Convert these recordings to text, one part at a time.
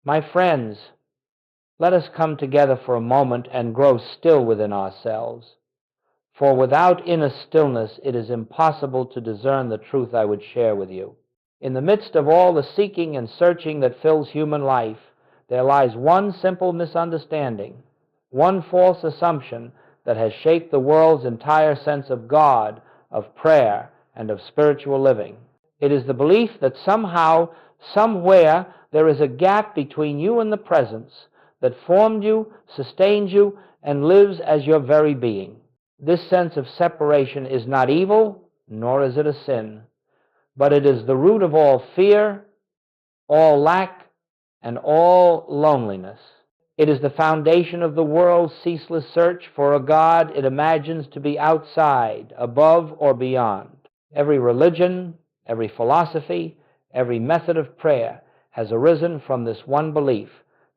My friends, let us come together for a moment and grow still within ourselves. For without inner stillness, it is impossible to discern the truth I would share with you. In the midst of all the seeking and searching that fills human life, there lies one simple misunderstanding, one false assumption that has shaped the world's entire sense of God, of prayer, and of spiritual living. It is the belief that somehow, somewhere, there is a gap between you and the presence that formed you, sustains you, and lives as your very being. This sense of separation is not evil, nor is it a sin, but it is the root of all fear, all lack, and all loneliness. It is the foundation of the world's ceaseless search for a God it imagines to be outside, above, or beyond. Every religion, every philosophy, every method of prayer has arisen from this one belief,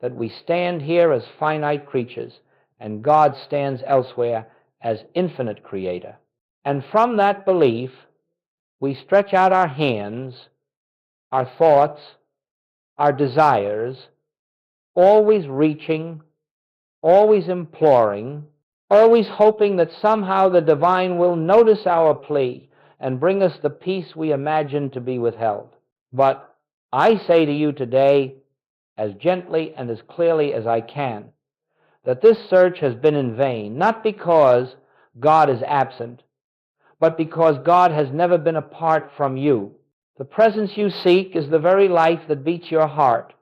that we stand here as finite creatures, and God stands elsewhere as infinite creator. And from that belief, we stretch out our hands, our thoughts, our desires, always reaching, always imploring, always hoping that somehow the divine will notice our plea and bring us the peace we imagine to be withheld. But I say to you today, as gently and as clearly as I can, that this search has been in vain, not because God is absent, but because God has never been apart from you. The presence you seek is the very life that beats your heart.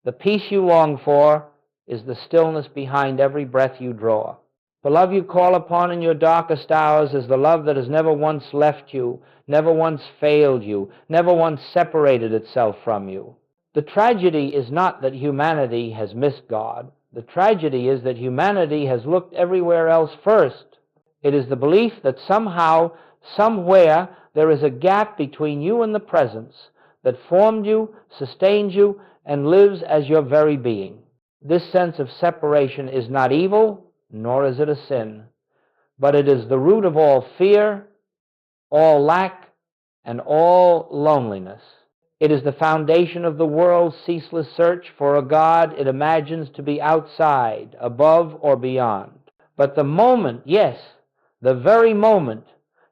The peace you long for is the stillness behind every breath you draw. The love you call upon in your darkest hours is the love that has never once left you, never once failed you, never once separated itself from you. The tragedy is not that humanity has missed God. The tragedy is that humanity has looked everywhere else first. It is the belief that somehow, somewhere, there is a gap between you and the presence that formed you, sustains you, and lives as your very being. This sense of separation is not evil, nor is it a sin, but it is the root of all fear, all lack, and all loneliness. It is the foundation of the world's ceaseless search for a God it imagines to be outside, above, or beyond. But the moment, yes, the very moment,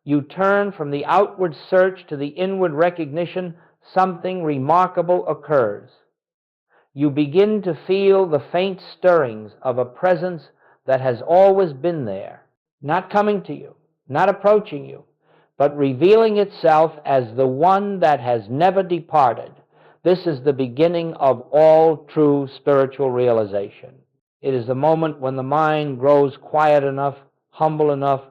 you turn from the outward search to the inward recognition, something remarkable occurs. You begin to feel the faint stirrings of a presence that has always been there, not coming to you, not approaching you, but revealing itself as the one that has never departed. This is the beginning of all true spiritual realization. It is the moment when the mind grows quiet enough, humble enough,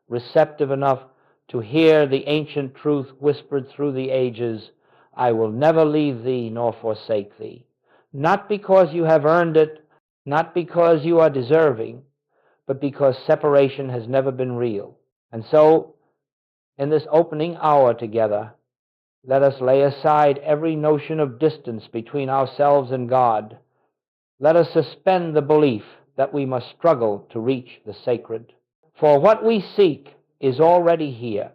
receptive enough to hear the ancient truth whispered through the ages, I will never leave thee nor forsake thee. Not because you have earned it, not because you are deserving, but because separation has never been real. And so, in this opening hour together, let us lay aside every notion of distance between ourselves and God. Let us suspend the belief that we must struggle to reach the sacred. For what we seek is already here,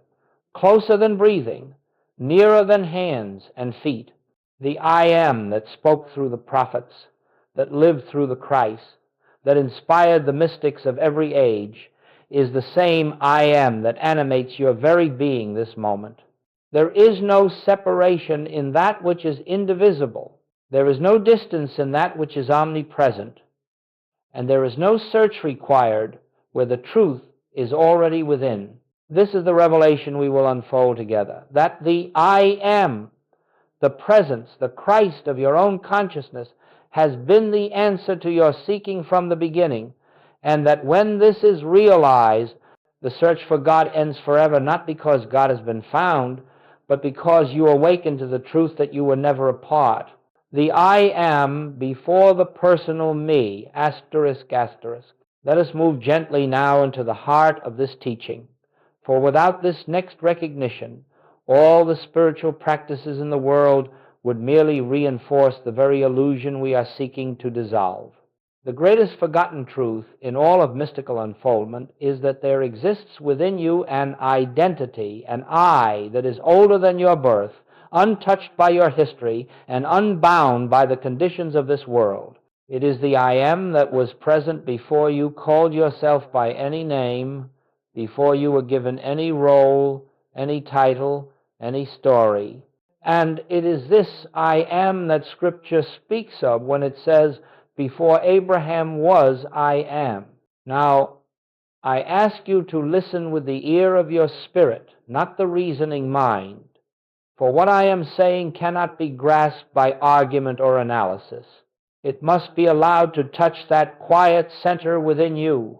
closer than breathing, nearer than hands and feet. The I am that spoke through the prophets, that lived through the Christ, that inspired the mystics of every age, is the same I am that animates your very being this moment. There is no separation in that which is indivisible. There is no distance in that which is omnipresent. And there is no search required where the truth is already within. This is the revelation we will unfold together, that the I am, the presence, the Christ of your own consciousness, has been the answer to your seeking from the beginning, and that when this is realized, the search for God ends forever, not because God has been found, but because you awaken to the truth that you were never apart. The I am before the personal me, asterisk, asterisk. Let us move gently now into the heart of this teaching, for without this next recognition, all the spiritual practices in the world would merely reinforce the very illusion we are seeking to dissolve. The greatest forgotten truth in all of mystical unfoldment is that there exists within you an identity, an I that is older than your birth, untouched by your history, and unbound by the conditions of this world. It is the I am that was present before you called yourself by any name, before you were given any role, any title, any story. And it is this I am that Scripture speaks of when it says, before Abraham was, I am. Now, I ask you to listen with the ear of your spirit, not the reasoning mind, for what I am saying cannot be grasped by argument or analysis. It must be allowed to touch that quiet center within you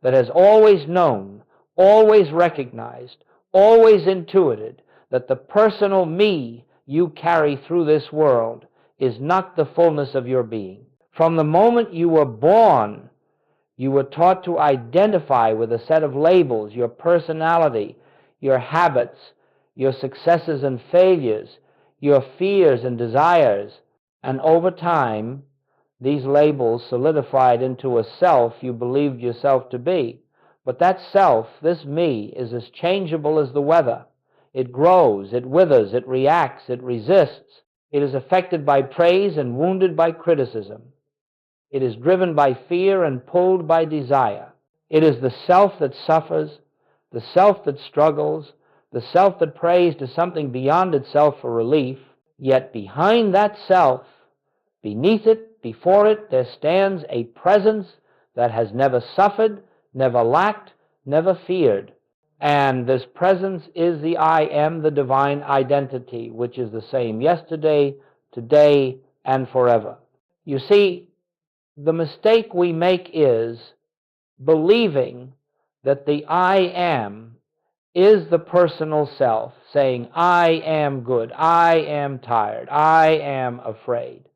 that has always known, always recognized, always intuited that the personal me you carry through this world is not the fullness of your being. From the moment you were born, you were taught to identify with a set of labels, your personality, your habits, your successes and failures, your fears and desires, and over time, these labels solidified into a self you believed yourself to be. But that self, this me, is as changeable as the weather. It grows, it withers, it reacts, it resists. It is affected by praise and wounded by criticism. It is driven by fear and pulled by desire. It is the self that suffers, the self that struggles, the self that prays to something beyond itself for relief. Yet behind that self, beneath it, before it, there stands a presence that has never suffered, never lacked, never feared. And this presence is the I am, the divine identity, which is the same yesterday, today, and forever. You see, the mistake we make is believing that the I am is the personal self, saying, I am good, I am tired, I am afraid.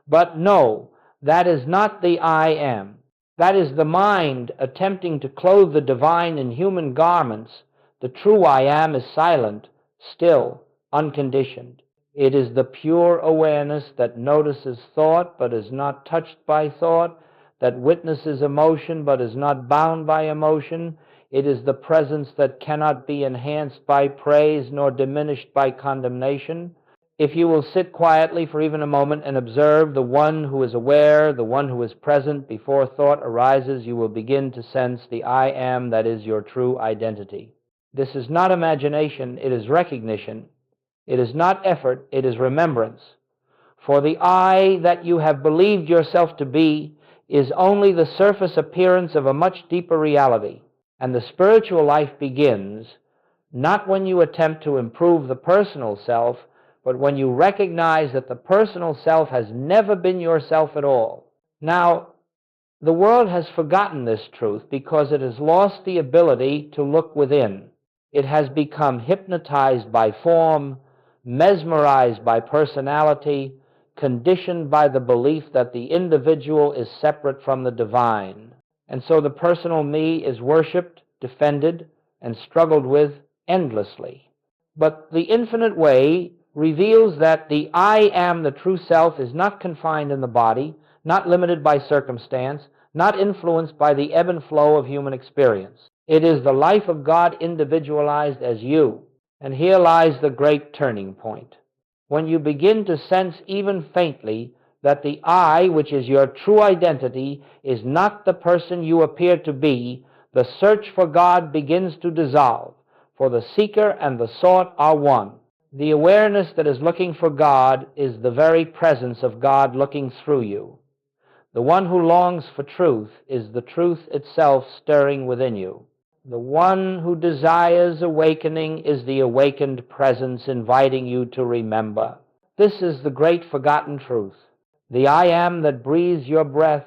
But no, that is not the I am. That is the mind attempting to clothe the divine in human garments. The true I am is silent, still, unconditioned. It is the pure awareness that notices thought but is not touched by thought, that witnesses emotion but is not bound by emotion. It is the presence that cannot be enhanced by praise nor diminished by condemnation. If you will sit quietly for even a moment and observe the one who is aware, the one who is present before thought arises, you will begin to sense the I am that is your true identity. This is not imagination, it is recognition. It is not effort, it is remembrance. For the I that you have believed yourself to be is only the surface appearance of a much deeper reality. And the spiritual life begins not when you attempt to improve the personal self, but when you recognize that the personal self has never been yourself at all. Now, the world has forgotten this truth because it has lost the ability to look within. It has become hypnotized by form, mesmerized by personality, conditioned by the belief that the individual is separate from the divine. And so the personal me is worshipped, defended, and struggled with endlessly. But the infinite way reveals that the I am, the true self, is not confined in the body, not limited by circumstance, not influenced by the ebb and flow of human experience. It is the life of God individualized as you. And here lies the great turning point. When you begin to sense even faintly that the I, which is your true identity, is not the person you appear to be, the search for God begins to dissolve, for the seeker and the sought are one. The awareness that is looking for God is the very presence of God looking through you. The one who longs for truth is the truth itself stirring within you. The one who desires awakening is the awakened presence inviting you to remember. This is the great forgotten truth. The I am that breathes your breath,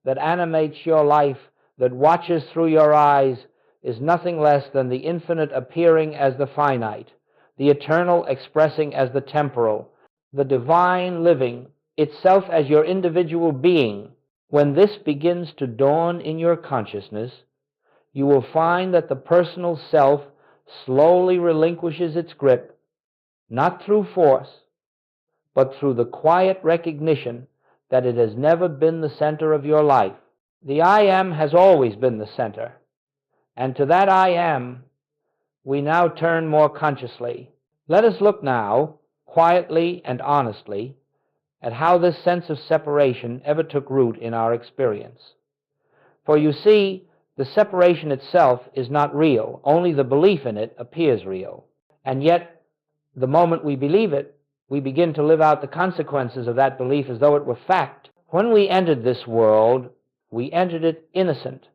that animates your life, that watches through your eyes, is nothing less than the infinite appearing as the finite, the eternal expressing as the temporal, the divine living itself as your individual being. When this begins to dawn in your consciousness, you will find that the personal self slowly relinquishes its grip, not through force, but through the quiet recognition that it has never been the center of your life. The I am has always been the center, and to that I am we now turn more consciously. Let us look now quietly and honestly, at how this sense of separation ever took root in our experience. For you see, the separation itself is not real. Only the belief in it appears real. And yet, the moment we believe it, we begin to live out the consequences of that belief as though it were fact. When we entered this world, we entered it innocent,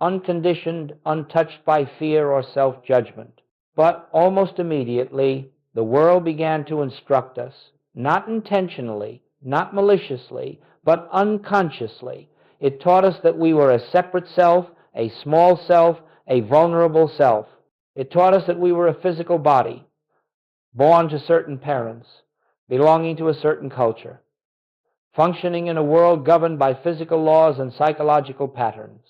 unconditioned, untouched by fear or self-judgment. But almost immediately, the world began to instruct us, not intentionally, not maliciously, but unconsciously. It taught us that we were a separate self, a small self, a vulnerable self. It taught us that we were a physical body, born to certain parents, belonging to a certain culture, functioning in a world governed by physical laws and psychological patterns.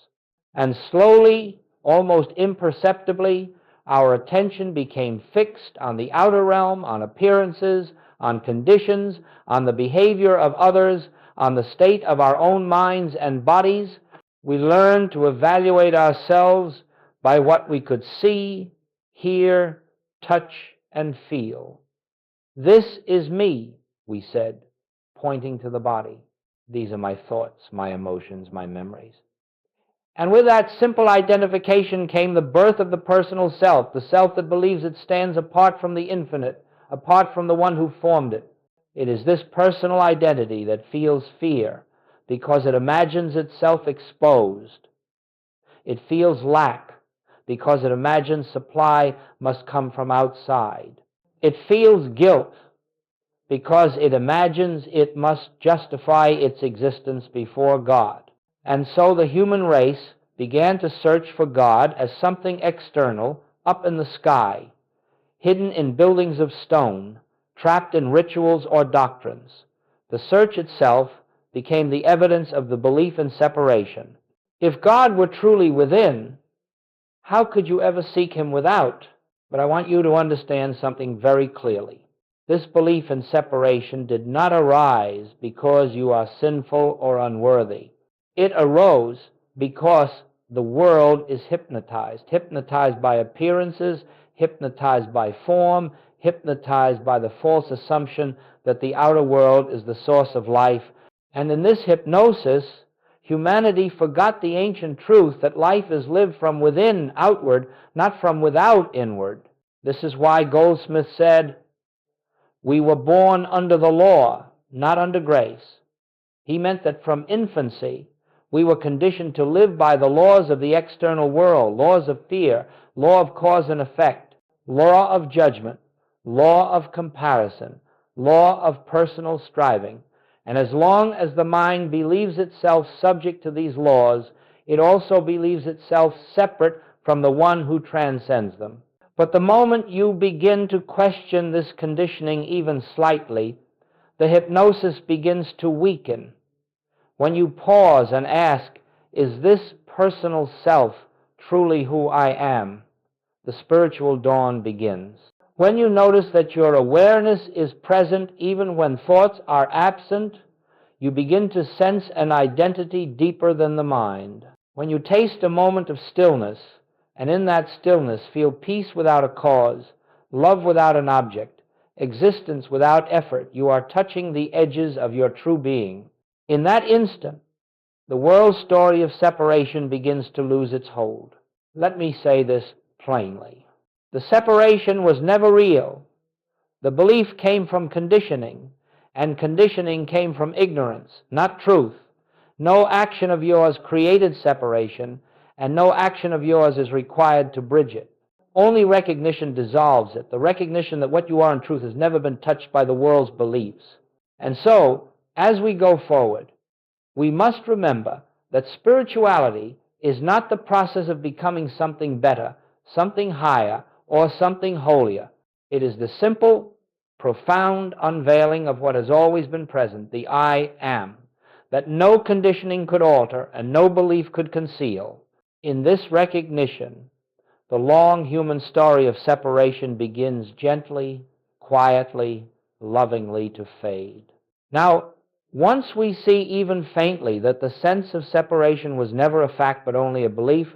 And slowly, almost imperceptibly, our attention became fixed on the outer realm, on appearances, on conditions, on the behavior of others, on the state of our own minds and bodies. We learned to evaluate ourselves by what we could see, hear, touch, and feel. This is me, we said, pointing to the body. These are my thoughts, my emotions, my memories. And with that simple identification came the birth of the personal self, the self that believes it stands apart from the infinite, apart from the one who formed it. It is this personal identity that feels fear because it imagines itself exposed. It feels lack because it imagines supply must come from outside. It feels guilt because it imagines it must justify its existence before God. And so the human race began to search for God as something external, up in the sky, hidden in buildings of stone, trapped in rituals or doctrines. The search itself became the evidence of the belief in separation. If God were truly within, how could you ever seek him without? But I want you to understand something very clearly. This belief in separation did not arise because you are sinful or unworthy. It arose because the world is hypnotized by appearances, hypnotized by form, hypnotized by the false assumption that the outer world is the source of life. And in this hypnosis, humanity forgot the ancient truth that life is lived from within outward, not from without inward. This is why Goldsmith said, "We were born under the law, not under grace." He meant that from infancy, we were conditioned to live by the laws of the external world, laws of fear, law of cause and effect, law of judgment, law of comparison, law of personal striving. And as long as the mind believes itself subject to these laws, it also believes itself separate from the one who transcends them. But the moment you begin to question this conditioning even slightly, the hypnosis begins to weaken. When you pause and ask, is this personal self truly who I am? The spiritual dawn begins. When you notice that your awareness is present even when thoughts are absent, you begin to sense an identity deeper than the mind. When you taste a moment of stillness, and in that stillness feel peace without a cause, love without an object, existence without effort, you are touching the edges of your true being. In that instant, the world's story of separation begins to lose its hold. Let me say this plainly. The separation was never real. The belief came from conditioning, and conditioning came from ignorance, not truth. No action of yours created separation, and no action of yours is required to bridge it. Only recognition dissolves it, the recognition that what you are in truth has never been touched by the world's beliefs. And so, as we go forward, we must remember that spirituality is not the process of becoming something better, something higher, or something holier. It is the simple, profound unveiling of what has always been present, the I am, that no conditioning could alter and no belief could conceal. In this recognition, the long human story of separation begins gently, quietly, lovingly to fade. Now, once we see even faintly that the sense of separation was never a fact but only a belief,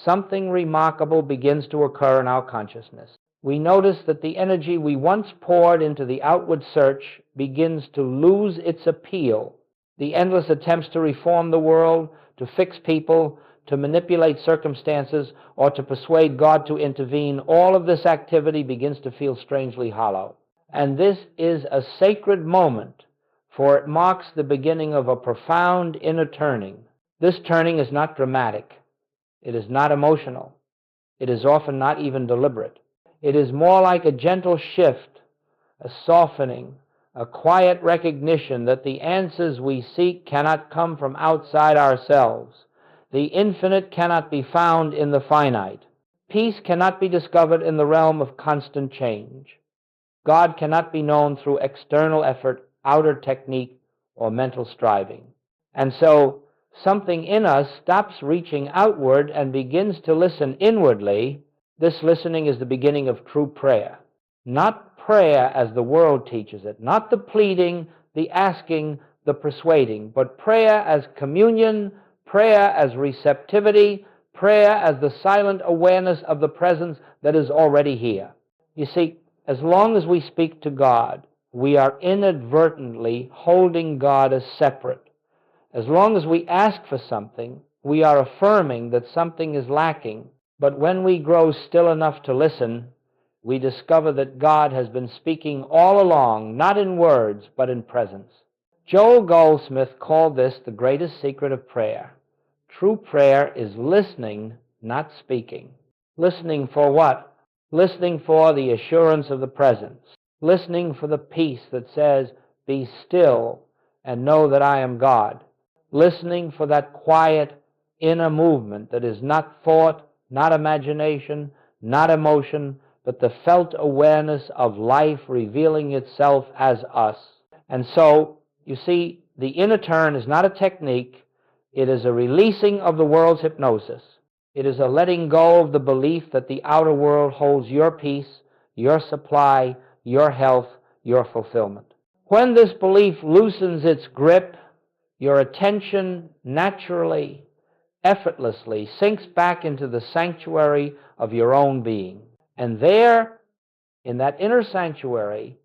something remarkable begins to occur in our consciousness. we notice that the energy we once poured into the outward search begins to lose its appeal. The endless attempts to reform the world, to fix people, to manipulate circumstances, or to persuade God to intervene, all of this activity begins to feel strangely hollow. And this is a sacred moment, for it marks the beginning of a profound inner turning. This turning is not dramatic. It is not emotional. It is often not even deliberate. It is more like a gentle shift, a softening, a quiet recognition that the answers we seek cannot come from outside ourselves. The infinite cannot be found in the finite. Peace cannot be discovered in the realm of constant change. God cannot be known through external effort, outer technique, or mental striving. And so something in us stops reaching outward and begins to listen inwardly. This listening is the beginning of true prayer. Not prayer as the world teaches it, not the pleading, the asking, the persuading, but prayer as communion, prayer as receptivity, prayer as the silent awareness of the presence that is already here. You see, as long as we speak to God, we are inadvertently holding God as separate. As long as we ask for something, we are affirming that something is lacking. But when we grow still enough to listen, we discover that God has been speaking all along, not in words, but in presence. Joel Goldsmith called this the greatest secret of prayer. True prayer is listening, not speaking. Listening for what? Listening for the assurance of the presence. Listening for the peace that says, "Be still and know that I am God." Listening for that quiet inner movement that is not thought, not imagination, not emotion, but the felt awareness of life revealing itself as us. And so, you see, the inner turn is not a technique. It is a releasing of the world's hypnosis. It is a letting go of the belief that the outer world holds your peace, your supply, your health, your fulfillment. When this belief loosens its grip, your attention naturally, effortlessly sinks back into the sanctuary of your own being. And there, in that inner sanctuary,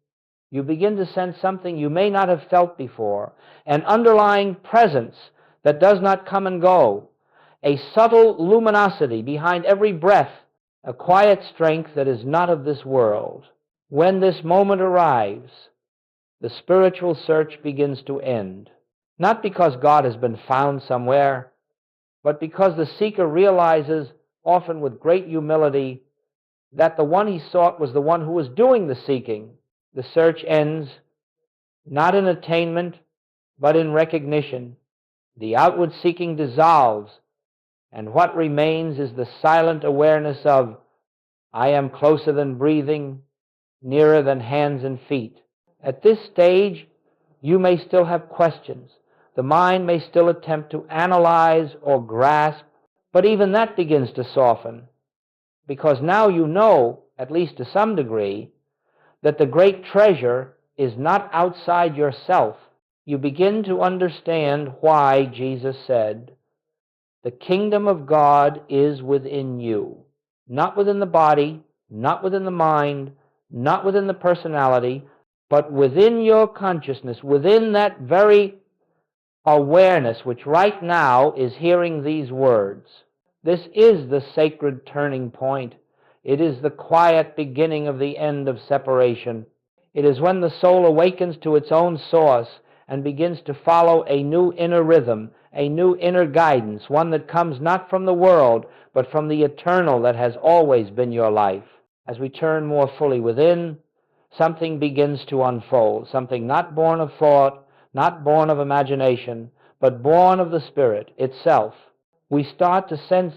you begin to sense something you may not have felt before, an underlying presence that does not come and go, a subtle luminosity behind every breath, a quiet strength that is not of this world. When this moment arrives, the spiritual search begins to end, not because God has been found somewhere, but because the seeker realizes, often with great humility, that the one he sought was the one who was doing the seeking. The search ends, not in attainment, but in recognition. The outward seeking dissolves, and what remains is the silent awareness of, "I am closer than breathing, nearer than hands and feet." At this stage, you may still have questions. The mind may still attempt to analyze or grasp, but even that begins to soften, because now you know, at least to some degree, that the great treasure is not outside yourself. You begin to understand why Jesus said, "The kingdom of God is within you," not within the body, not within the mind, not within the personality, but within your consciousness, within that very awareness which right now is hearing these words. This is the sacred turning point. It is the quiet beginning of the end of separation. It is when the soul awakens to its own source and begins to follow a new inner rhythm, a new inner guidance, one that comes not from the world, but from the eternal that has always been your life. As we turn more fully within, something begins to unfold, something not born of thought, not born of imagination, but born of the Spirit itself. We start to sense,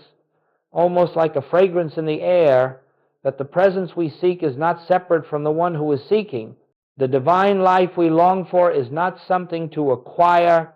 almost like a fragrance in the air, that the presence we seek is not separate from the one who is seeking. The divine life we long for is not something to acquire.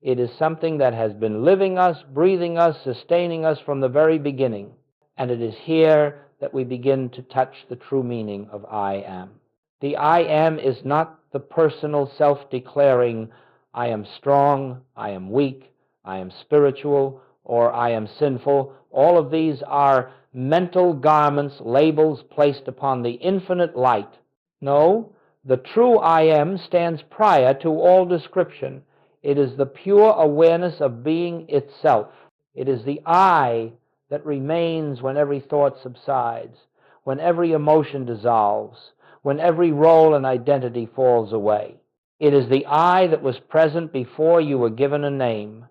It is something that has been living us, breathing us, sustaining us from the very beginning. And it is here that we begin to touch the true meaning of I am. The I am is not the personal self-declaring, "I am strong, I am weak, I am spiritual, or I am sinful." All of these are mental garments, labels placed upon the infinite light. No, the true I am stands prior to all description. It is the pure awareness of being itself. It is the I that remains when every thought subsides, when every emotion dissolves, when every role and identity falls away. It is the I that was present before you were given a name,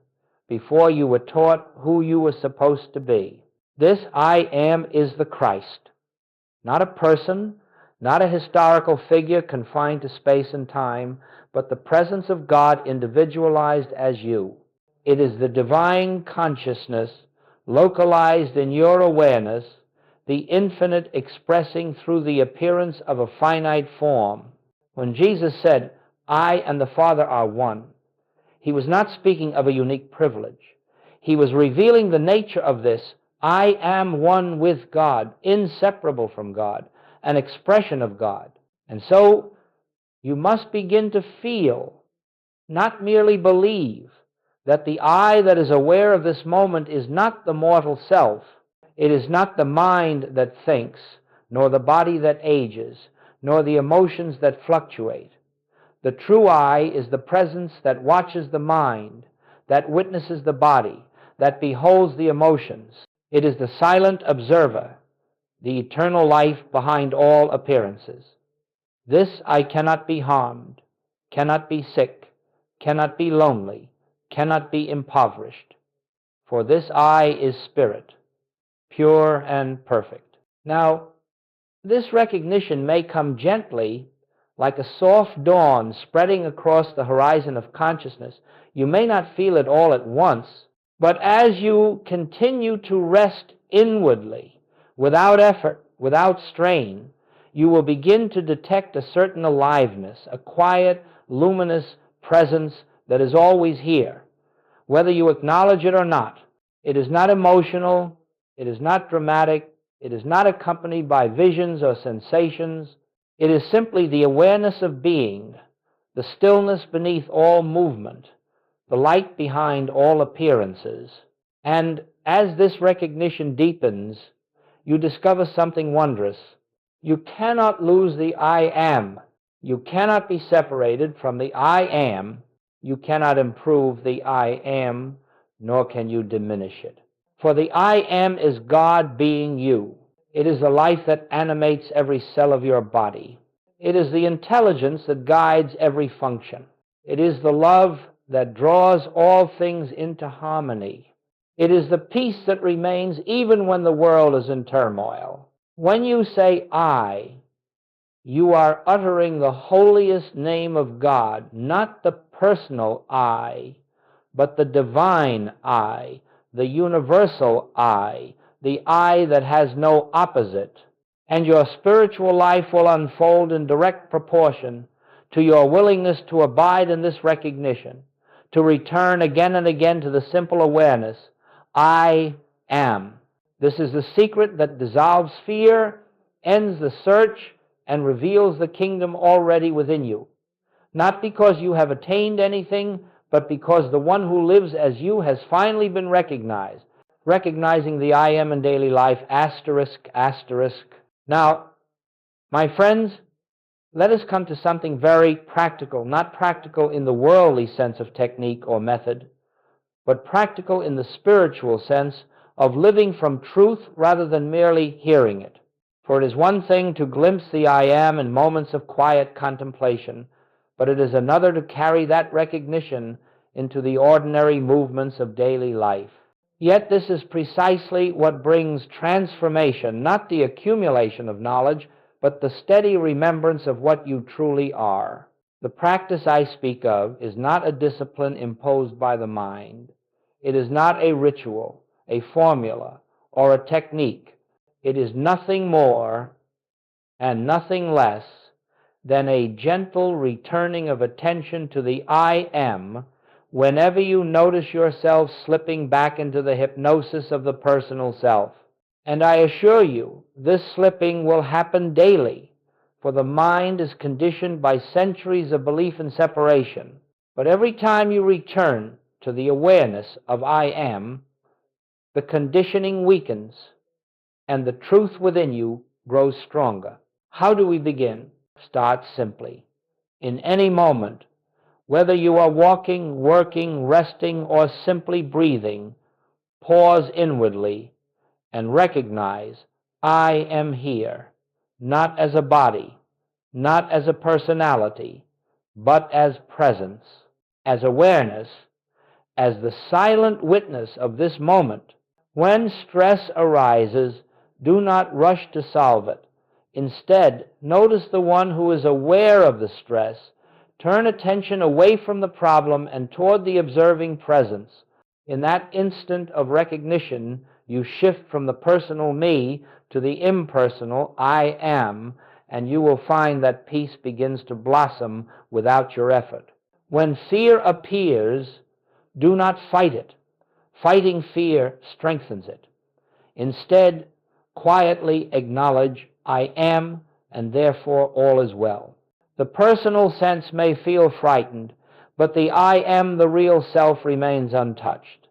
before you were taught who you were supposed to be. This I am is the Christ, not a person, not a historical figure confined to space and time, but the presence of God individualized as you. It is the divine consciousness localized in your awareness, the infinite expressing through the appearance of a finite form. When Jesus said, I and the Father are one, he was not speaking of a unique privilege. He was revealing the nature of this I am one with God, inseparable from God, an expression of God. And so you must begin to feel, not merely believe, that the I that is aware of this moment is not the mortal self. It is not the mind that thinks, nor the body that ages, nor the emotions that fluctuate. The true I is the presence that watches the mind, that witnesses the body, that beholds the emotions. It is the silent observer, the eternal life behind all appearances. This I cannot be harmed, cannot be sick, cannot be lonely, cannot be impoverished. For this I is spirit, pure and perfect. Now, this recognition may come gently, like a soft dawn spreading across the horizon of consciousness. You may not feel it all at once, but as you continue to rest inwardly, without effort, without strain, you will begin to detect a certain aliveness, a quiet, luminous presence that is always here, whether you acknowledge it or not. It is not emotional, it is not dramatic, it is not accompanied by visions or sensations. It is simply the awareness of being, the stillness beneath all movement, the light behind all appearances. And as this recognition deepens, you discover something wondrous. You cannot lose the I am. You cannot be separated from the I am. You cannot improve the I am, nor can you diminish it. For the I am is God being you. It is the life that animates every cell of your body. It is the intelligence that guides every function. It is the love that draws all things into harmony. It is the peace that remains even when the world is in turmoil. When you say I, you are uttering the holiest name of God, not the personal I, but the divine I, the universal I, the I that has no opposite. And your spiritual life will unfold in direct proportion to your willingness to abide in this recognition, to return again and again to the simple awareness, I am. This is the secret that dissolves fear, ends the search, and reveals the kingdom already within you. Not because you have attained anything, but because the one who lives as you has finally been recognized. Recognizing the I am in daily life, asterisk, asterisk. Now, my friends, let us come to something very practical, not practical in the worldly sense of technique or method, but practical in the spiritual sense of living from truth rather than merely hearing it. For it is one thing to glimpse the I am in moments of quiet contemplation, but it is another to carry that recognition into the ordinary movements of daily life. Yet this is precisely what brings transformation, not the accumulation of knowledge, but the steady remembrance of what you truly are. The practice I speak of is not a discipline imposed by the mind. It is not a ritual, a formula, or a technique. It is nothing more and nothing less than a gentle returning of attention to the I am whenever you notice yourself slipping back into the hypnosis of the personal self. And I assure you, this slipping will happen daily, for the mind is conditioned by centuries of belief in separation. But every time you return to the awareness of I am, the conditioning weakens, and the truth within you grows stronger. How do we begin? Start simply. In any moment, whether you are walking, working, resting, or simply breathing, pause inwardly and recognize, I am here, not as a body, not as a personality, but as presence, as awareness, as the silent witness of this moment. When stress arises, do not rush to solve it. Instead, notice the one who is aware of the stress. Turn attention away from the problem and toward the observing presence. In that instant of recognition, you shift from the personal me to the impersonal I am, and you will find that peace begins to blossom without your effort. When fear appears, do not fight it. Fighting fear strengthens it. Instead, quietly acknowledge, I am, and therefore all is well. The personal sense may feel frightened, but the I am, the real self, remains untouched.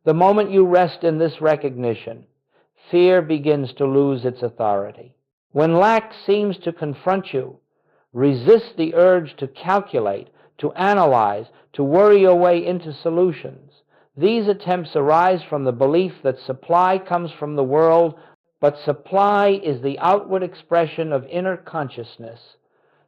The moment you rest in this recognition, fear begins to lose its authority. When lack seems to confront you, resist the urge to calculate, to analyze, to worry your way into solutions. These attempts arise from the belief that supply comes from the world, but supply is the outward expression of inner consciousness.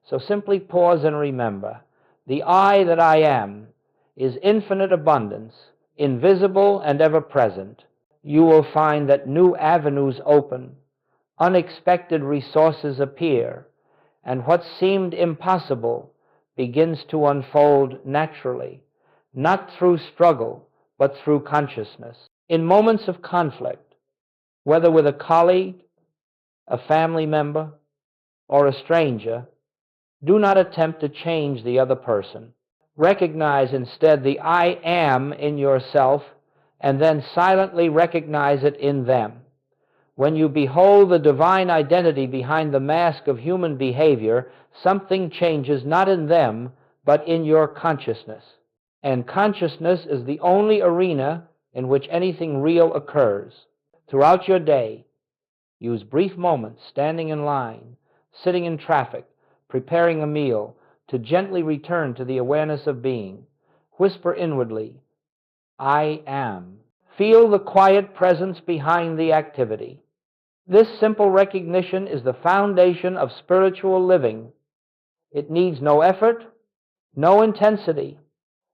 So simply pause and remember, the I that I am is infinite abundance, invisible and ever present. You will find that new avenues open, unexpected resources appear, and what seemed impossible begins to unfold naturally, not through struggle, but through consciousness. In moments of conflict, whether with a colleague, a family member, or a stranger, do not attempt to change the other person. Recognize instead the I am in yourself, and then silently recognize it in them. When you behold the divine identity behind the mask of human behavior, something changes not in them, but in your consciousness. And consciousness is the only arena in which anything real occurs. Throughout your day, use brief moments standing in line, sitting in traffic, preparing a meal, to gently return to the awareness of being. Whisper inwardly, I am. Feel the quiet presence behind the activity. This simple recognition is the foundation of spiritual living. It needs no effort, no intensity.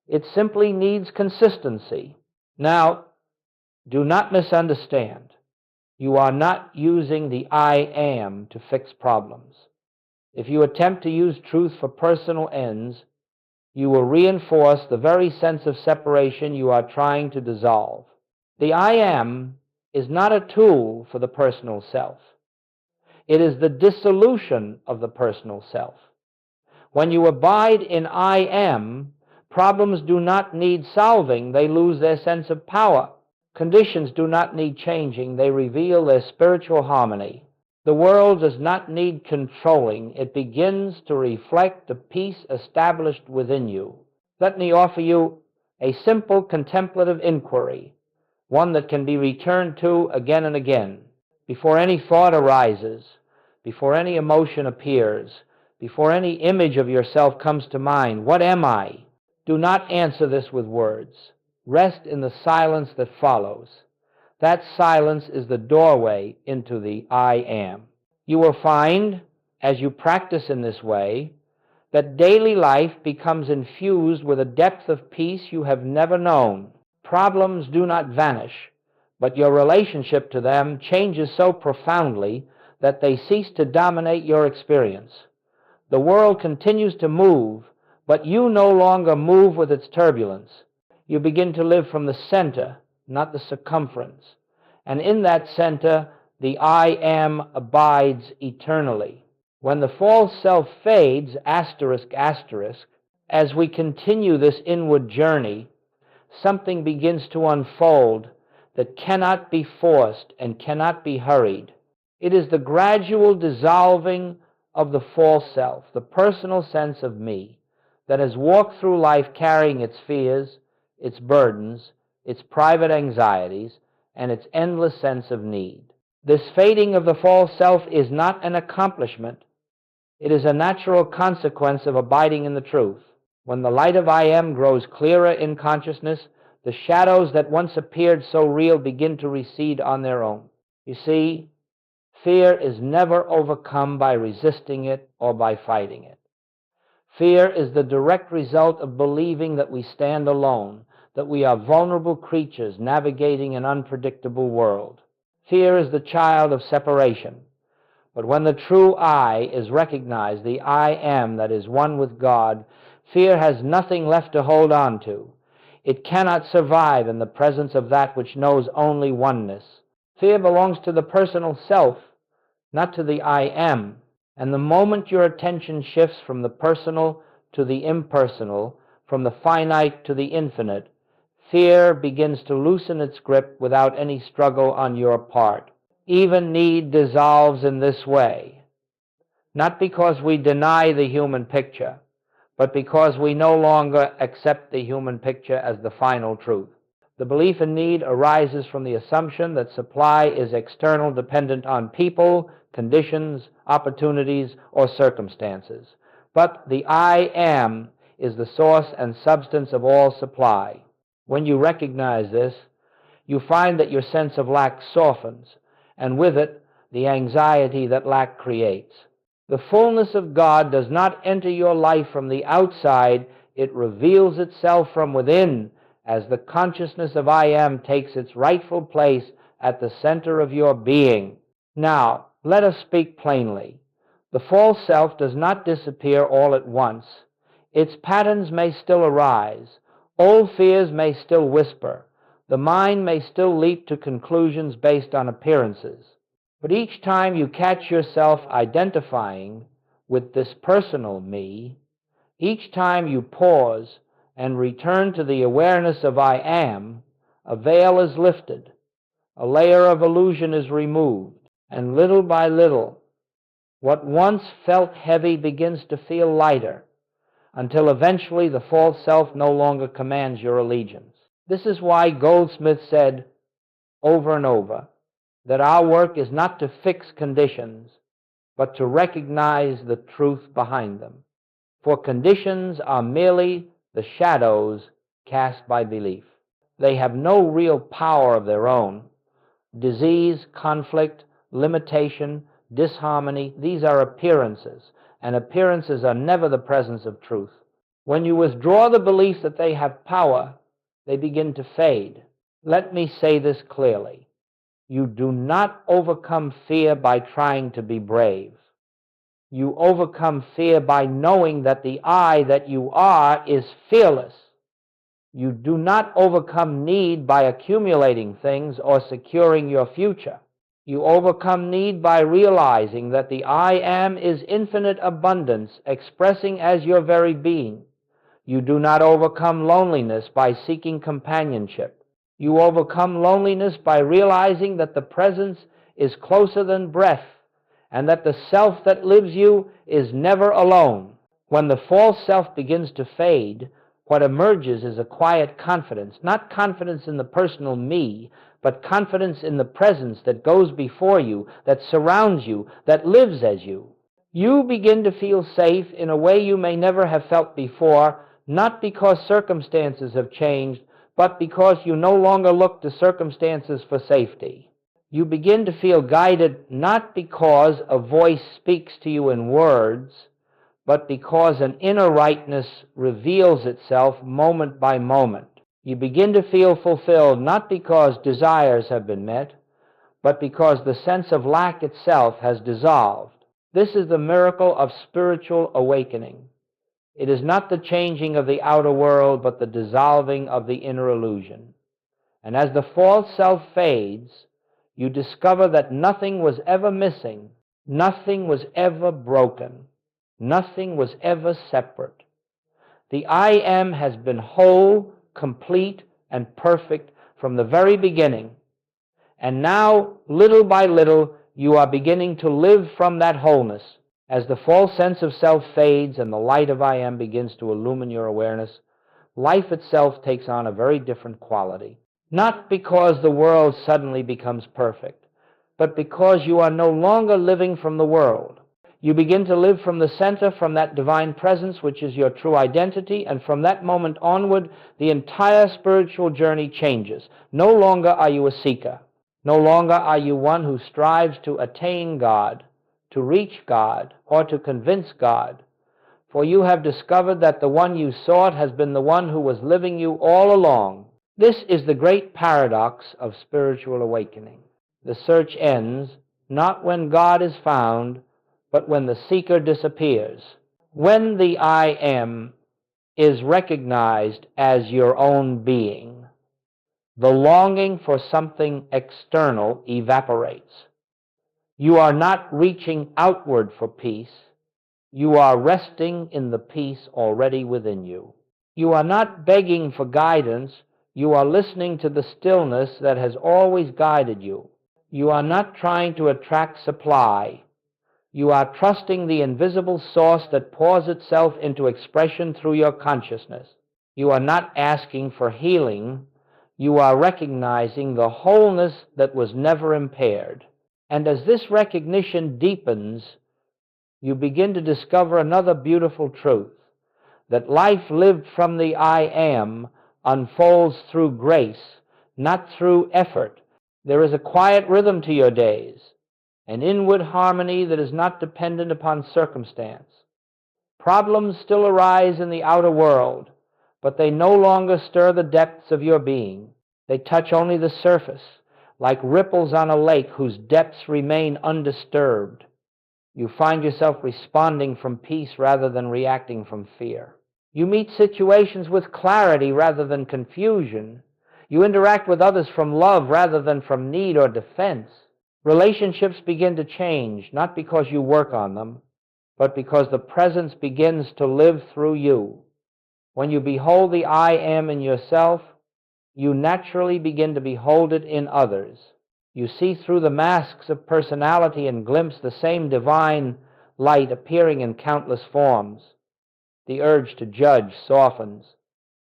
It simply needs consistency. Now, do not misunderstand. You are not using the I am to fix problems. If you attempt to use truth for personal ends, you will reinforce the very sense of separation you are trying to dissolve. The I am is not a tool for the personal self. It is the dissolution of the personal self. When you abide in I am, problems do not need solving, they lose their sense of power. Conditions do not need changing, they reveal their spiritual harmony. The world does not need controlling, it begins to reflect the peace established within you. Let me offer you a simple contemplative inquiry, one that can be returned to again and again. Before any thought arises, before any emotion appears, before any image of yourself comes to mind, what am I? Do not answer this with words. Rest in the silence that follows. That silence is the doorway into the I am. You will find, as you practice in this way, that daily life becomes infused with a depth of peace you have never known. Problems do not vanish, but your relationship to them changes so profoundly that they cease to dominate your experience. The world continues to move, but you no longer move with its turbulence. You begin to live from the center, not the circumference. And in that center, the I am abides eternally. When the false self fades, asterisk, asterisk, as we continue this inward journey, something begins to unfold that cannot be forced and cannot be hurried. It is the gradual dissolving of the false self, the personal sense of me, that has walked through life carrying its fears, its burdens, its private anxieties, and its endless sense of need. This fading of the false self is not an accomplishment. It is a natural consequence of abiding in the truth. When the light of I Am grows clearer in consciousness, the shadows that once appeared so real begin to recede on their own. You see, fear is never overcome by resisting it or by fighting it. Fear is the direct result of believing that we stand alone, that we are vulnerable creatures navigating an unpredictable world. Fear is the child of separation. But when the true I is recognized, the I Am that is one with God, fear has nothing left to hold on to. It cannot survive in the presence of that which knows only oneness. Fear belongs to the personal self, not to the I Am. And the moment your attention shifts from the personal to the impersonal, from the finite to the infinite, fear begins to loosen its grip without any struggle on your part. Even need dissolves in this way, not because we deny the human picture, but because we no longer accept the human picture as the final truth. The belief in need arises from the assumption that supply is external, dependent on people, conditions, opportunities, or circumstances. But the I Am is the source and substance of all supply. When you recognize this, you find that your sense of lack softens, and with it, the anxiety that lack creates. The fullness of God does not enter your life from the outside, it reveals itself from within as the consciousness of I Am takes its rightful place at the center of your being. Now, let us speak plainly. The false self does not disappear all at once. Its patterns may still arise. Old fears may still whisper. The mind may still leap to conclusions based on appearances. But each time you catch yourself identifying with this personal me, each time you pause and return to the awareness of I Am, a veil is lifted, a layer of illusion is removed, and little by little, what once felt heavy begins to feel lighter, until eventually the false self no longer commands your allegiance. This is why Goldsmith said over and over that our work is not to fix conditions, but to recognize the truth behind them. For conditions are merely the shadows cast by belief. They have no real power of their own. Disease, conflict, limitation, disharmony, these are appearances, and appearances are never the presence of truth. When you withdraw the belief that they have power, they begin to fade. Let me say this clearly. You do not overcome fear by trying to be brave. You overcome fear by knowing that the I that you are is fearless. You do not overcome need by accumulating things or securing your future. You overcome need by realizing that the I Am is infinite abundance, expressing as your very being. You do not overcome loneliness by seeking companionship. You overcome loneliness by realizing that the presence is closer than breath, and that the self that lives you is never alone. When the false self begins to fade, what emerges is a quiet confidence, not confidence in the personal me, but confidence in the presence that goes before you, that surrounds you, that lives as you. You begin to feel safe in a way you may never have felt before, not because circumstances have changed, but because you no longer look to circumstances for safety. You begin to feel guided not because a voice speaks to you in words, but because an inner rightness reveals itself moment by moment. You begin to feel fulfilled not because desires have been met, but because the sense of lack itself has dissolved. This is the miracle of spiritual awakening. It is not the changing of the outer world, but the dissolving of the inner illusion. And as the false self fades, you discover that nothing was ever missing, nothing was ever broken, nothing was ever separate. The I Am has been whole, complete, and perfect from the very beginning. And now, little by little, you are beginning to live from that wholeness. As the false sense of self fades and the light of I Am begins to illumine your awareness, life itself takes on a very different quality. Not because the world suddenly becomes perfect, but because you are no longer living from the world. You begin to live from the center, from that divine presence, which is your true identity, and from that moment onward, the entire spiritual journey changes. No longer are you a seeker. No longer are you one who strives to attain God, to reach God, or to convince God, for you have discovered that the one you sought has been the one who was living you all along. This is the great paradox of spiritual awakening. The search ends not when God is found, but when the seeker disappears. When the I am is recognized as your own being, the longing for something external evaporates. You are not reaching outward for peace. You are resting in the peace already within you. You are not begging for guidance. You are listening to the stillness that has always guided you. You are not trying to attract supply. You are trusting the invisible source that pours itself into expression through your consciousness. You are not asking for healing. You are recognizing the wholeness that was never impaired. And as this recognition deepens, you begin to discover another beautiful truth, that life lived from the I am unfolds through grace, not through effort. There is a quiet rhythm to your days, an inward harmony that is not dependent upon circumstance. Problems still arise in the outer world, but they no longer stir the depths of your being. They touch only the surface, like ripples on a lake whose depths remain undisturbed. You find yourself responding from peace rather than reacting from fear. You meet situations with clarity rather than confusion. You interact with others from love rather than from need or defense. Relationships begin to change, not because you work on them, but because the presence begins to live through you. When you behold the I am in yourself, you naturally begin to behold it in others. You see through the masks of personality and glimpse the same divine light appearing in countless forms. The urge to judge softens.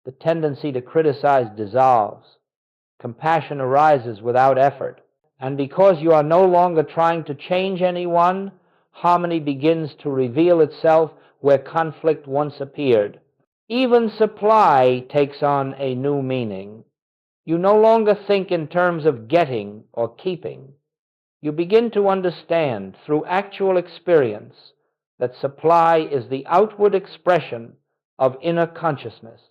The tendency to criticize dissolves. Compassion arises without effort. And because you are no longer trying to change anyone, harmony begins to reveal itself where conflict once appeared. Even supply takes on a new meaning. You no longer think in terms of getting or keeping. You begin to understand through actual experience that supply is the outward expression of inner consciousness.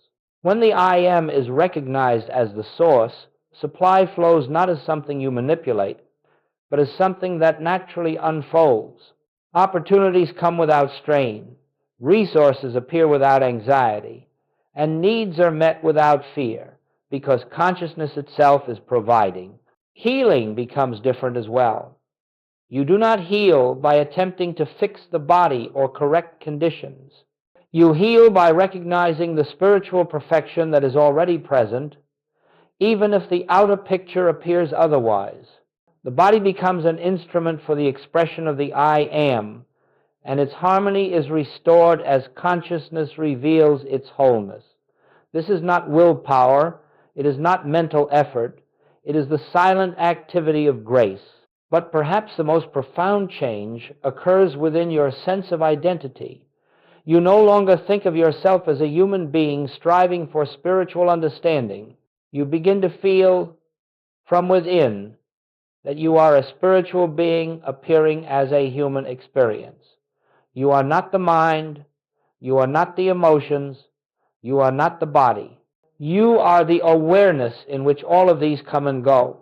When the I am is recognized as the source, supply flows not as something you manipulate, but as something that naturally unfolds. Opportunities come without strain, resources appear without anxiety, and needs are met without fear, because consciousness itself is providing. Healing becomes different as well. You do not heal by attempting to fix the body or correct conditions. You heal by recognizing the spiritual perfection that is already present, even if the outer picture appears otherwise. The body becomes an instrument for the expression of the I am, and its harmony is restored as consciousness reveals its wholeness. This is not willpower. It is not mental effort. It is the silent activity of grace. But perhaps the most profound change occurs within your sense of identity. You no longer think of yourself as a human being striving for spiritual understanding. You begin to feel from within that you are a spiritual being appearing as a human experience. You are not the mind. You are not the emotions. You are not the body. You are the awareness in which all of these come and go.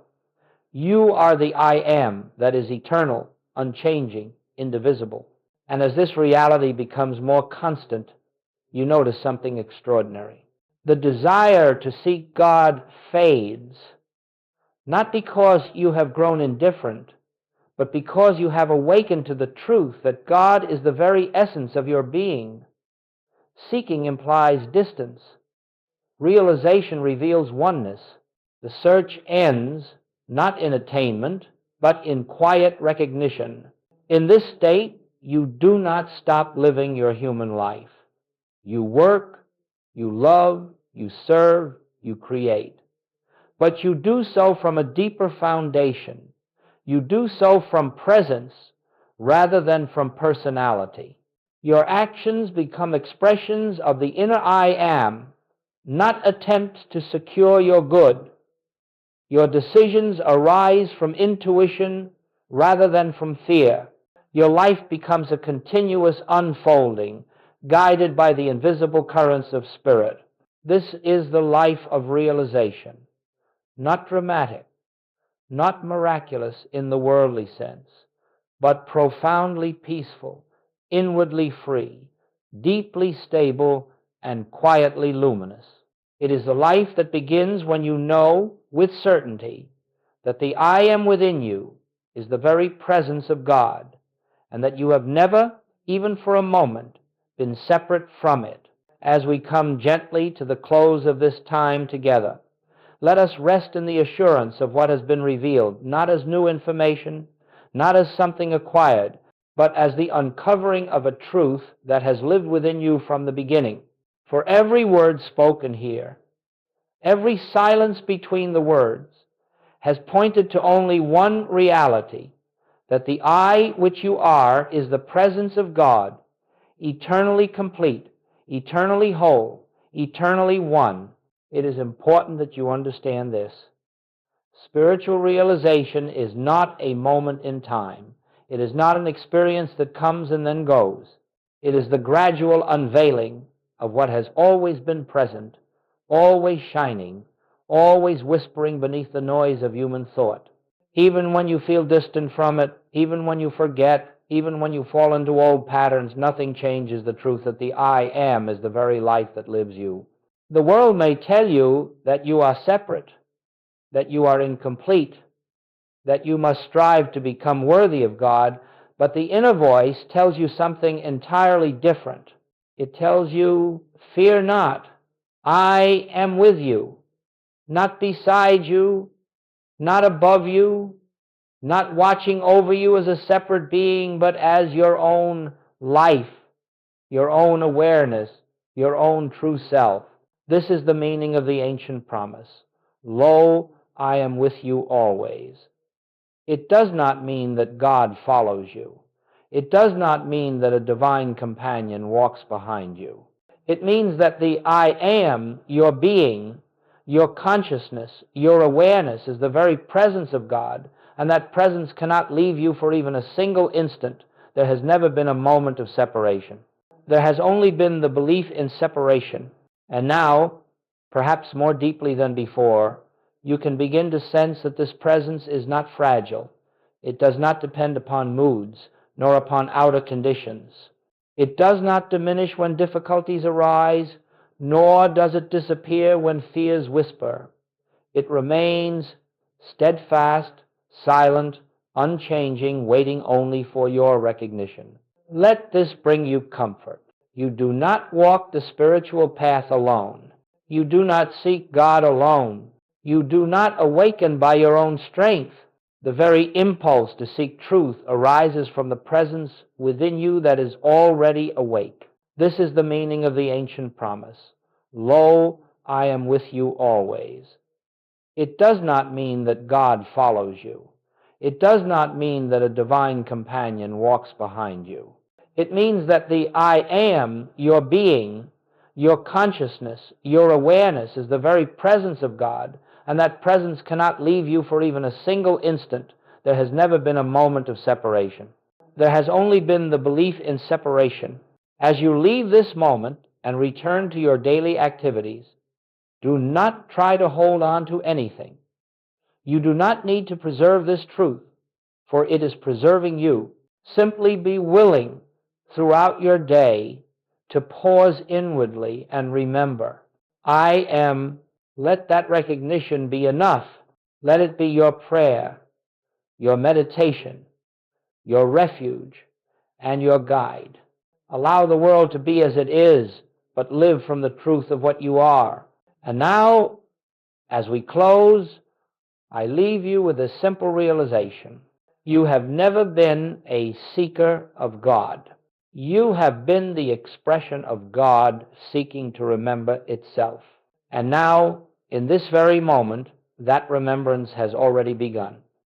You are the I am that is eternal, unchanging, indivisible. And as this reality becomes more constant, you notice something extraordinary. The desire to seek God fades, not because you have grown indifferent, but because you have awakened to the truth that God is the very essence of your being. Seeking implies distance. Realization reveals oneness. The search ends not in attainment, but in quiet recognition. In this state, you do not stop living your human life. You work, you love, you serve, you create. But you do so from a deeper foundation. You do so from presence rather than from personality. Your actions become expressions of the inner I am, not attempts to secure your good. Your decisions arise from intuition rather than from fear. Your life becomes a continuous unfolding, guided by the invisible currents of spirit. This is the life of realization, not dramatic, not miraculous in the worldly sense, but profoundly peaceful, inwardly free, deeply stable, and quietly luminous. It is the life that begins when you know with certainty that the I am within you is the very presence of God, and that you have never, even for a moment, been separate from it. As we come gently to the close of this time together, let us rest in the assurance of what has been revealed, not as new information, not as something acquired, but as the uncovering of a truth that has lived within you from the beginning. For every word spoken here, every silence between the words, has pointed to only one reality, that the I which you are is the presence of God, eternally complete, eternally whole, eternally one. It is important that you understand this. Spiritual realization is not a moment in time. It is not an experience that comes and then goes. It is the gradual unveiling of what has always been present, always shining, always whispering beneath the noise of human thought. Even when you feel distant from it, even when you forget, even when you fall into old patterns, nothing changes the truth that the I am is the very life that lives you. The world may tell you that you are separate, that you are incomplete, that you must strive to become worthy of God, but the inner voice tells you something entirely different. It tells you, fear not, I am with you, not beside you, not above you, not watching over you as a separate being, but as your own life, your own awareness, your own true self. This is the meaning of the ancient promise. Lo, I am with you always. It does not mean that God follows you. It does not mean that a divine companion walks behind you. It means that the I am, your being, your consciousness, your awareness is the very presence of God, and that presence cannot leave you for even a single instant. There has never been a moment of separation. There has only been the belief in separation. And now, perhaps more deeply than before, you can begin to sense that this presence is not fragile. It does not depend upon moods, nor upon outer conditions. It does not diminish when difficulties arise, nor does it disappear when fears whisper. It remains steadfast, silent, unchanging, waiting only for your recognition. Let this bring you comfort. You do not walk the spiritual path alone. You do not seek God alone. You do not awaken by your own strength. The very impulse to seek truth arises from the presence within you that is already awake. This is the meaning of the ancient promise. Lo, I am with you always. It does not mean that God follows you. It does not mean that a divine companion walks behind you. It means that the I am, your being, your consciousness, your awareness is the very presence of God, and that presence cannot leave you for even a single instant. There has never been a moment of separation. There has only been the belief in separation. As you leave this moment and return to your daily activities, do not try to hold on to anything. You do not need to preserve this truth, for it is preserving you. Simply be willing throughout your day to pause inwardly and remember, I am. Let that recognition be enough. Let it be your prayer, your meditation, your refuge, and your guide. Allow the world to be as it is, but live from the truth of what you are. And now, as we close, I leave you with a simple realization. You have never been a seeker of God. You have been the expression of God seeking to remember itself. And now, in this very moment, that remembrance has already begun.